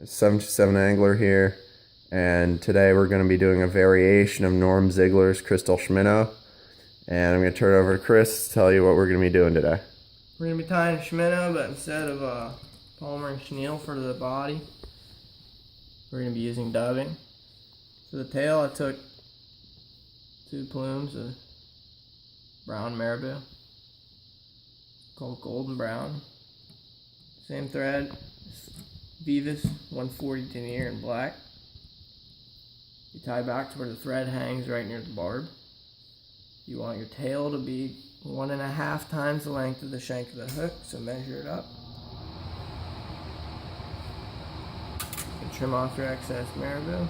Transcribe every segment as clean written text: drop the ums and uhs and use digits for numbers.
727 angler here, and today we're going to be doing a variation of Norm Ziegler's Crystal Schminnow, and I'm going to turn it over to Chris to tell you what we're going to be doing today. We're going to be tying Schminnow, but instead of polymer and chenille for the body, we're going to be using dubbing. For the tail, I took 2 plumes of brown marabou, called golden brown. Same thread, Vivas 140 denier in black. You tie back to where the thread hangs right near the barb. You want your tail to be 1.5 times the length of the shank of the hook, so measure it up. And trim off your excess marabou.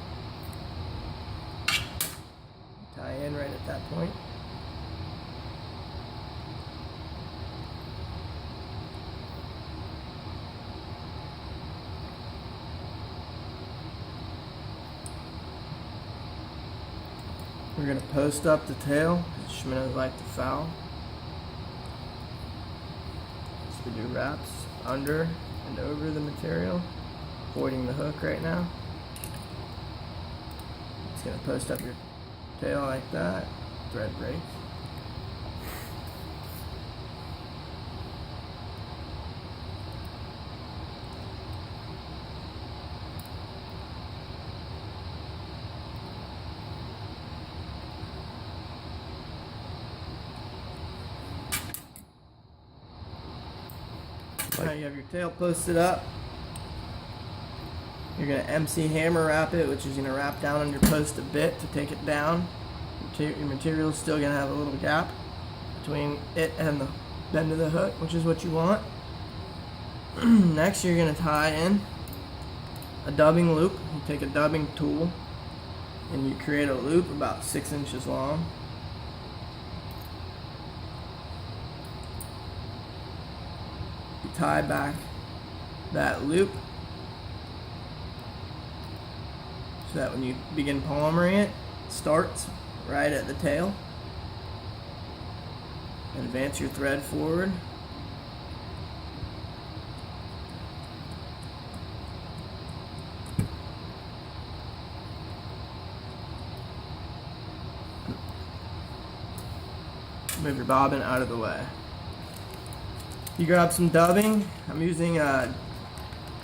Tie in right at that point. We're going to post up the tail, because Schminnows like to foul. So we do wraps under and over the material, avoiding the hook right now. It's going to post up your tail like that, thread breaks. Now you have your tail posted up. You're going to MC hammer wrap it, which is going to wrap down on your post a bit to take it down. Your material is still going to have a little gap between it and the bend of the hook, which is what you want. Next, you're going to tie in a dubbing loop. You take a dubbing tool and you create a loop about 6 inches long. You tie back that loop so that when you begin polymering it, it starts right at the tail. And advance your thread forward. Move your bobbin out of the way. You grab some dubbing. I'm using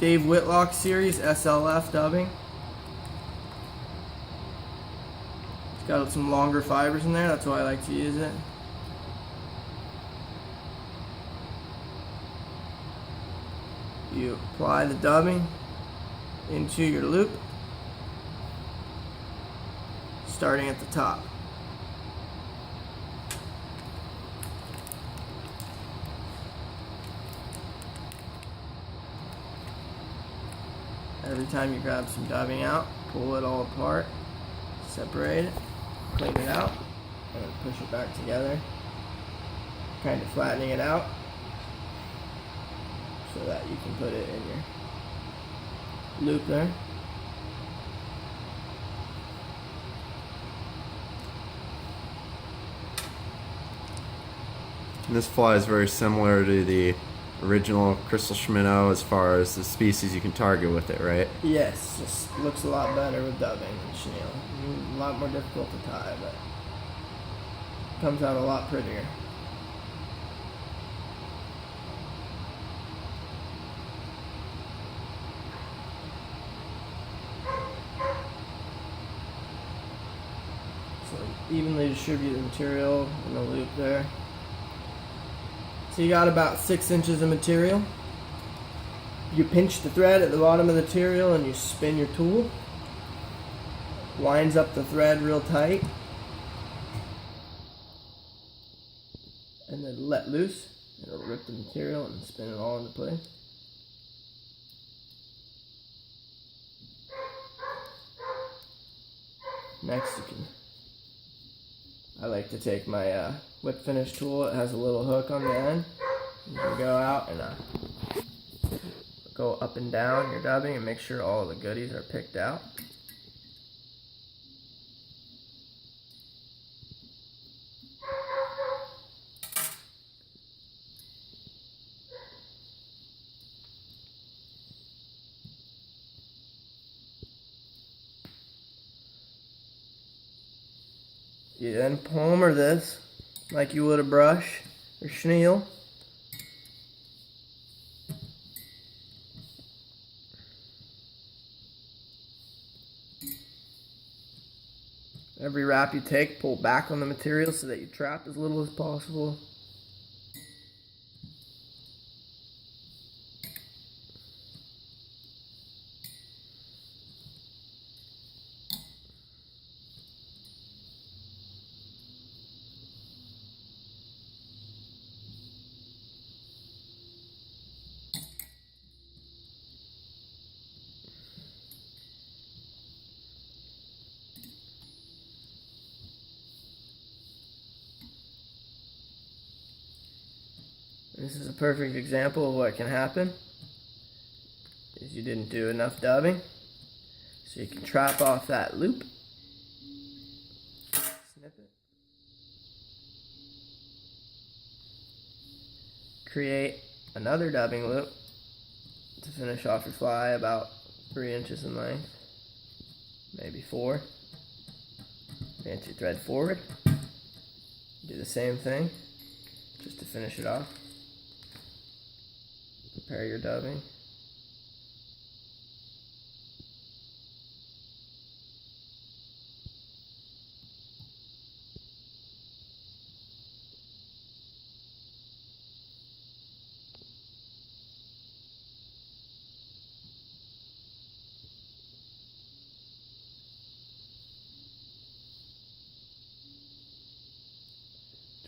Dave Whitlock series SLF dubbing. It's got some longer fibers in there, that's why I like to use it. You apply the dubbing into your loop, starting at the top. Every time you grab some dubbing out, pull it all apart, separate it, clean it out, and then push it back together, kind of flattening it out so that you can put it in your loop there. And this fly is very similar to the original Crystal Schminnow as far as the species you can target with it, right? Yes, just looks a lot better with dubbing than chenille. A lot more difficult to tie, but comes out a lot prettier. So evenly distribute the material in the loop there. So you got about 6 inches of material. You pinch the thread at the bottom of the material and you spin your tool. Winds up the thread real tight. And then let loose. It'll rip the material and spin it all into place. Next you can, I like to take my whip finish tool. It has a little hook on the end. You can go out and go up and down your dubbing and make sure all the goodies are picked out. You then palmer this like you would a brush or chenille. Every wrap you take, pull back on the material so that you trap as little as possible. This is a perfect example of what can happen is you didn't do enough dubbing. So you can trap off that loop, snip it, create another dubbing loop to finish off your fly about 3 inches in length, maybe 4. Advance your thread forward, do the same thing just to finish it off. Prepare your dubbing.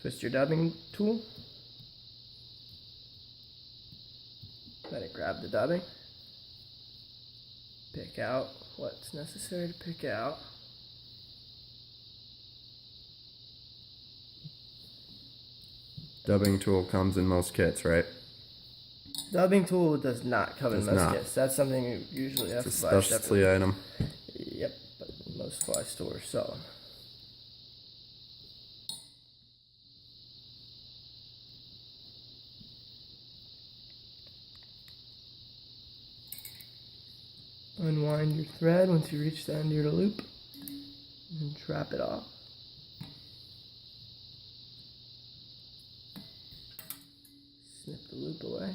Twist your dubbing tool. Let it grab the dubbing. Pick out what's necessary to pick out. Dubbing tool comes in most kits, right? Dubbing tool does not come in Does most not. kits. That's something you usually have to It's a buy specialty separately. item. Yep, but most fly stores sell them. Unwind your thread once you reach the end of your loop and trap it off. Snip the loop away.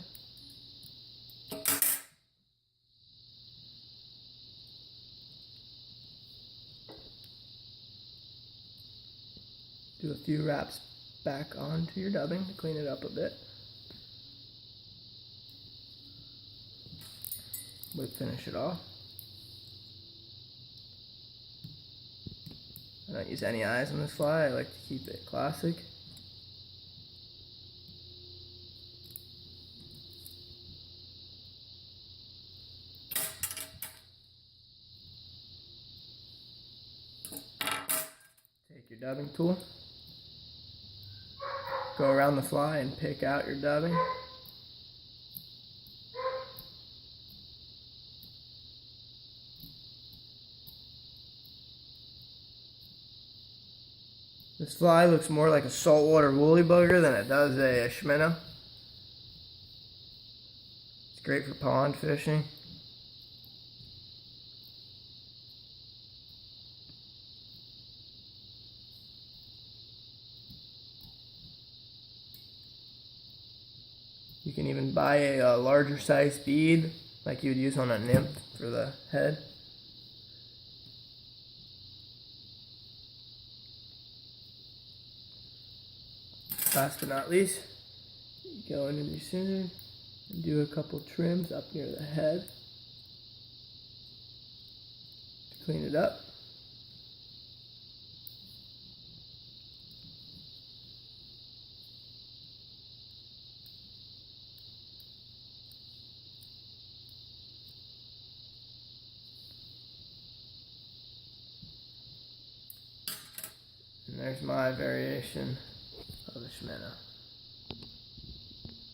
Do a few wraps back onto your dubbing to clean it up a bit. We'll finish it off. I don't use any eyes on this fly. I like to keep it classic. Take your dubbing tool. Go around the fly and pick out your dubbing. This fly looks more like a saltwater woolly bugger than it does a Schminnow. It's great for pond fishing. You can even buy a larger size bead like you would use on a nymph for the head. Last but not least, you go into your scissors and do a couple trims up near the head to clean it up. And there's my variation of a Schminnow.